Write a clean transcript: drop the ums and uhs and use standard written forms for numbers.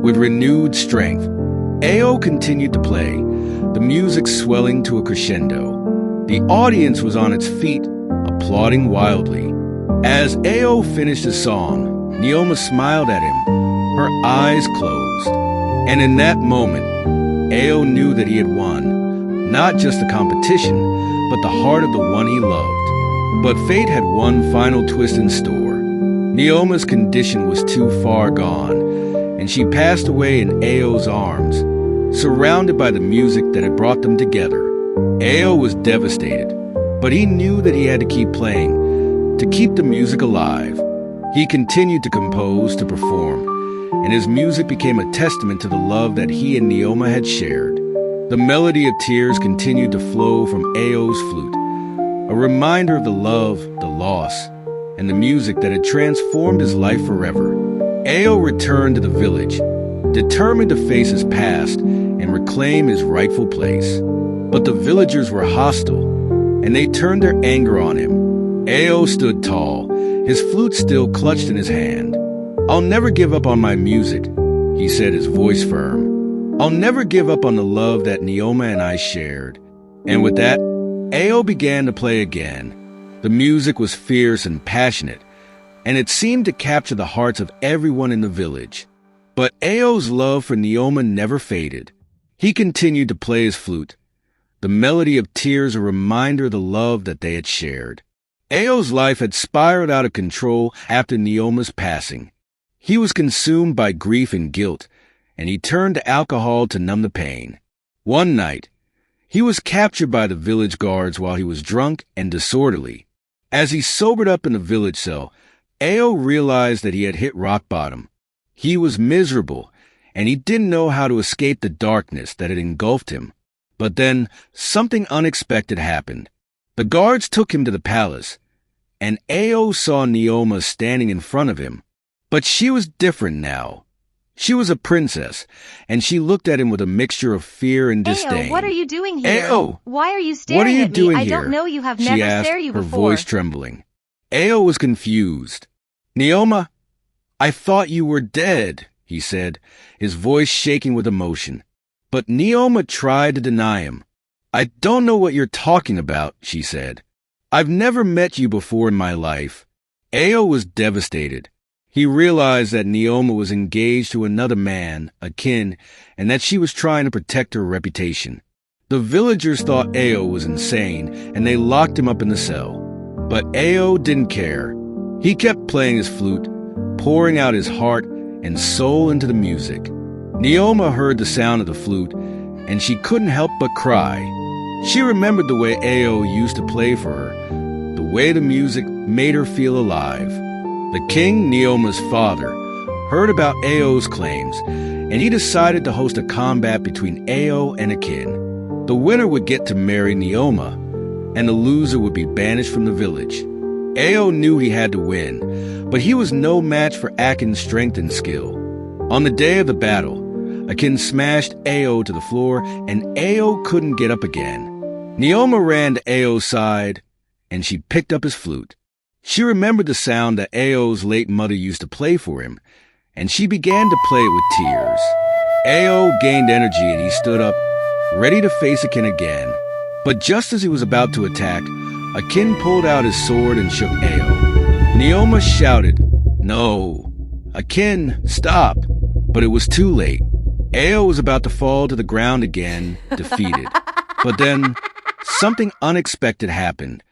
With renewed strength, Ao continued to play, the music swelling to a crescendo. The audience was on its feet, applauding wildly. As Ao finished his song, Neoma smiled at him, her eyes closed. And in that moment, Ao knew that he had won, not just the competition, but the heart of the one he loved. But fate had one final twist in store. Neoma's condition was too far gone, and she passed away in Ao's arms, surrounded by the music that had brought them together. Ao was devastated, but he knew that he had to keep playing, to keep the music alive. He continued to compose, to perform, and his music became a testament to the love that he and Neoma had shared. The melody of tears continued to flow from Ao's flute, a reminder of the love, the loss, and the music that had transformed his life forever. Ao returned to the village, determined to face his past and reclaim his rightful place. But the villagers were hostile, and they turned their anger on him. Ao stood tall, his flute still clutched in his hand. "I'll never give up on my music," he said, his voice firm. "I'll never give up on the love that Neoma and I shared." And with that, Ao began to play again. The music was fierce and passionate, and it seemed to capture the hearts of everyone in the village. But Ao's love for Neoma never faded. He continued to play his flute, the melody of tears a reminder of the love that they had shared. Ao's life had spiraled out of control after Neoma's passing. He was consumed by grief and guilt, and he turned to alcohol to numb the pain. One night, he was captured by the village guards while he was drunk and disorderly. As he sobered up in the village cell, Ao realized that he had hit rock bottom. He was miserable, and he didn't know how to escape the darkness that had engulfed him. But then, something unexpected happened. The guards took him to the palace, and Ao saw Neoma standing in front of him. But she was different now. She was a princess, and she looked at him with a mixture of fear and disdain. Ao, what are you doing here? Ao! Why are you staring What are you at me? doing I here? don't know you have She never asked, stared you her before. voice trembling. Ao was confused. "Neoma, I thought you were dead," he said, his voice shaking with emotion. But Neoma tried to deny him. "I don't know what you're talking about," she said. "I've never met you before in my life." Ao was devastated. He realized that Neoma was engaged to another man, Akin, and that she was trying to protect her reputation. The villagers thought Ao was insane, and they locked him up in the cell. But Ao didn't care. He kept playing his flute, pouring out his heart and soul into the music. Neoma heard the sound of the flute, and she couldn't help but cry. She remembered the way Ao used to play for her, the way the music made her feel alive. The king, Neoma's father, heard about Ao's claims, and he decided to host a combat between Ao and Akin. The winner would get to marry Neoma, and the loser would be banished from the village. Ao knew he had to win, but he was no match for Akin's strength and skill. On the day of the battle, Akin smashed Ao to the floor, and Ao couldn't get up again. Neoma ran to Ao's side, and she picked up his flute. She remembered the sound that Ao's late mother used to play for him, and she began to play it with tears. Ao gained energy, and he stood up, ready to face Akin again. But just as he was about to attack, Akin pulled out his sword and shook Ao. Neoma shouted, "No! Akin, stop!" But it was too late. Ao was about to fall to the ground again, defeated. But then, something unexpected happened.